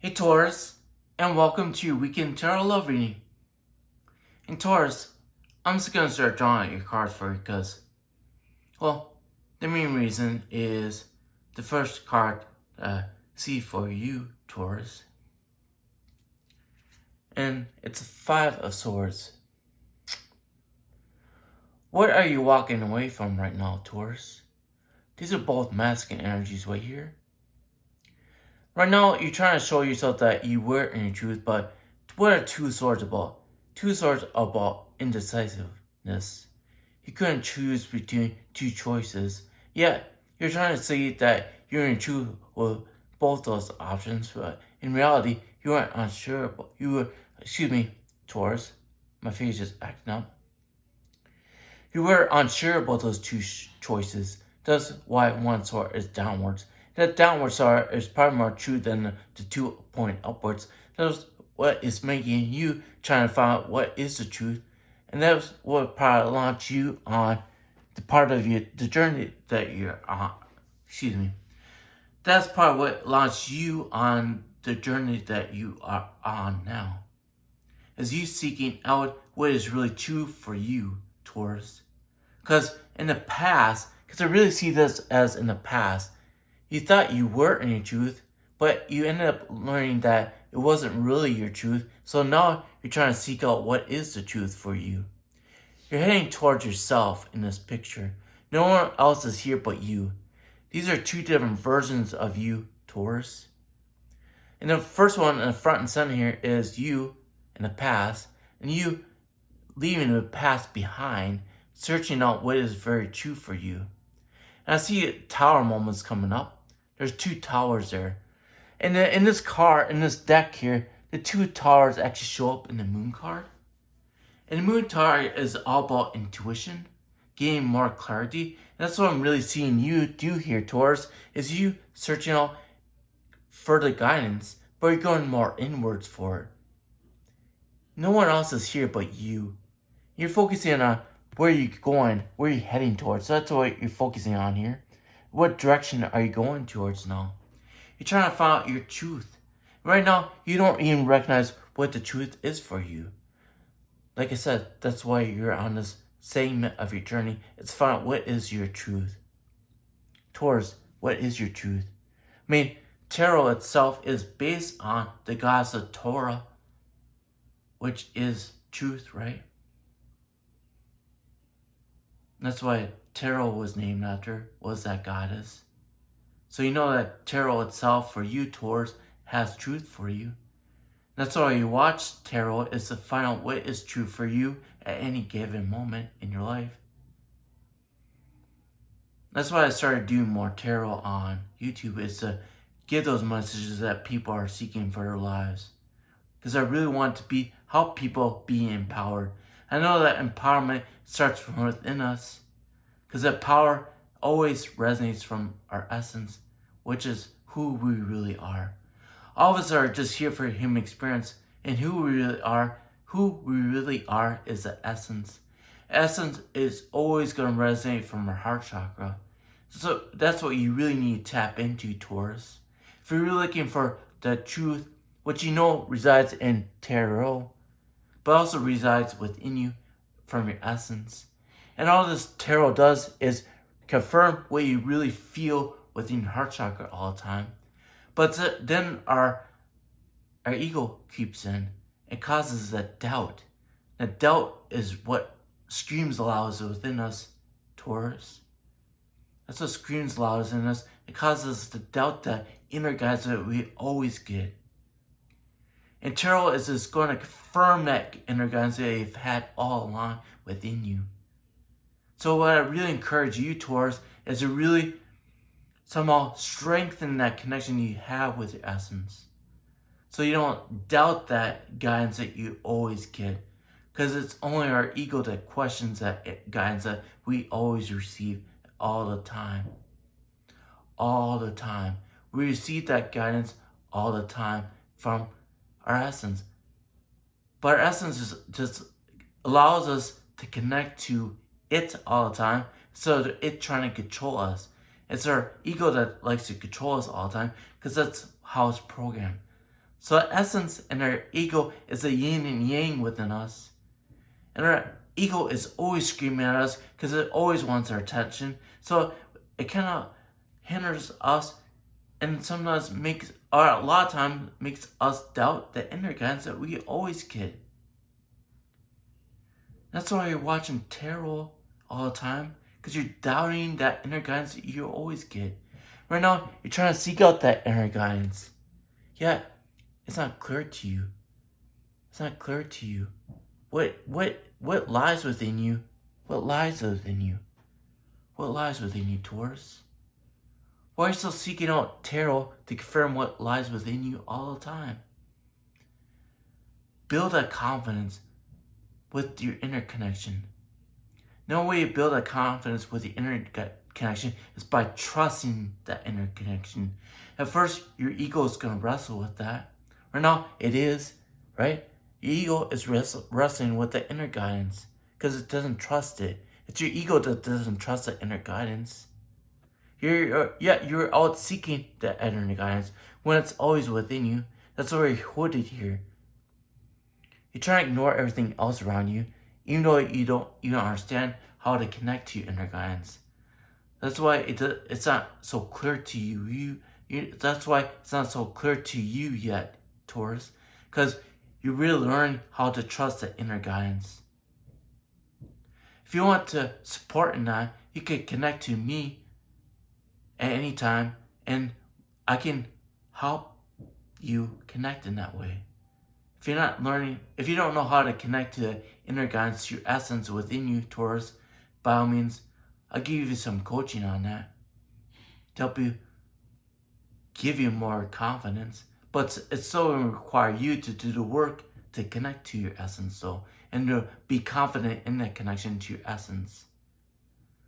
Hey Taurus, and welcome to your weekend tarot love reading. In Taurus, I'm just gonna start drawing out your cards for you because, well, the main reason is the first card see for you, Taurus, and it's a Five of Swords. What are you walking away from right now, Taurus? These are both masculine energies right here. Right now, you're trying to show yourself that you were in your truth, but what are two swords about? Two swords about indecisiveness. You couldn't choose between two choices. Yet, you're trying to say that you're in truth with both those options, but in reality, you weren't unsure. Taurus. My face just acting up. You were unsure about those two choices. That's why one sword is downwards. That downward sword is probably more true than the 2 point upwards. That's what is making you trying to find out what is the truth. And that's what probably launched you on the part of you, the journey that you're on. That's probably what launched you on the journey that you are on now. Is you seeking out what is really true for you, Taurus. Because in the past, because I really see this as in the past, you thought you were in your truth, but you ended up learning that it wasn't really your truth. So now you're trying to seek out what is the truth for you. You're heading towards yourself in this picture. No one else is here but you. These are two different versions of you, Taurus. And the first one in the front and center here is you in the past, and you leaving the past behind, searching out what is very true for you. And I see tower moments coming up. There's two towers there. And in this card, in this deck here, the two towers actually show up in the moon card. And the moon tower is all about intuition, gaining more clarity. And that's what I'm really seeing you do here, Taurus, is you searching out further guidance, but you're going more inwards for it. No one else is here but you. You're focusing on where you're going, where you're heading towards. So that's what you're focusing on here. What direction are you going towards now? You're trying to find out your truth. Right now, you don't even recognize what the truth is for you. Like I said, that's why you're on this segment of your journey. It's find out what is your truth. Taurus, what is your truth? I mean, tarot itself is based on the goddess of Torah, which is truth, right? That's why tarot was named after, was that goddess. So you know that tarot itself for you, Taurus, has truth for you. That's why you watch tarot, is to find out what is true for you at any given moment in your life. That's why I started doing more tarot on YouTube, is to give those messages that people are seeking for their lives. Because I really want to help people be empowered. I know that empowerment starts from within us, because that power always resonates from our essence, which is who we really are. All of us are just here for human experience, and who we really are is the essence. Essence is always going to resonate from our heart chakra. So that's what you really need to tap into, Taurus. If you're really looking for the truth, which you know resides in tarot, but also resides within you from your essence. And all this tarot does is confirm what you really feel within your heart chakra all the time. But then our ego creeps in. It causes that doubt. That doubt is what screams loudest within us, Taurus. That's what screams loudest in us. It causes us to doubt that inner guidance that we always get. And tarot is just going to confirm that inner guidance that you've had all along within you. So what I really encourage you, Taurus, is to really somehow strengthen that connection you have with your essence. So you don't doubt that guidance that you always get. Because it's only our ego that questions that guidance that we always receive all the time. All the time. We receive that guidance all the time from our essence. But our essence just allows us to connect to it all the time, so that it's trying to control us. It's our ego that likes to control us all the time, because that's how it's programmed. So our essence and our ego is the yin and yang within us. And our ego is always screaming at us because it always wants our attention. So it kind of hinders us and sometimes a lot of times makes us doubt the inner guidance that we always get. That's why you're watching tarot all the time, because you're doubting that inner guidance that you always get. Right now, you're trying to seek out that inner guidance. Yet, it's not clear to you. It's not clear to you. What lies within you? What lies within you? What lies within you, Taurus? Why are you still seeking out tarot to confirm what lies within you all the time? Build that confidence with your inner connection. No way you build that confidence with the inner connection is by trusting that inner connection. At first, your ego is going to wrestle with that. Right now, it is, right? Your ego is wrestling with the inner guidance because it doesn't trust it. It's your ego that doesn't trust the inner guidance. You're out seeking that inner guidance when it's always within you. That's why you're hooded here. You try to ignore everything else around you, even though you don't understand how to connect to your inner guidance. That's why it's not so clear to you. That's why it's not so clear to you yet, Taurus, because you really learn how to trust the inner guidance. If you want to support in that, you can connect to me at any time, and I can help you connect in that way. If you don't know how to connect to the inner guidance, to your essence within you, Taurus, by all means, I'll give you some coaching on that to help you give you more confidence. But it's still going to require you to do the work to connect to your essence, though, and to be confident in that connection to your essence.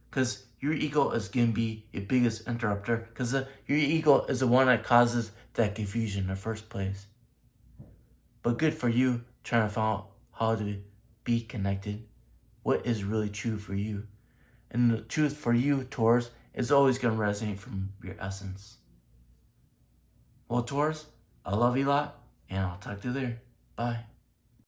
Because your ego is going to be your biggest interrupter, because your ego is the one that causes that confusion in the first place. But good for you trying to find out how to be connected, what is really true for you. And the truth for you, Taurus, is always going to resonate from your essence. Well, Taurus, I love you a lot, and I'll talk to you later. Bye.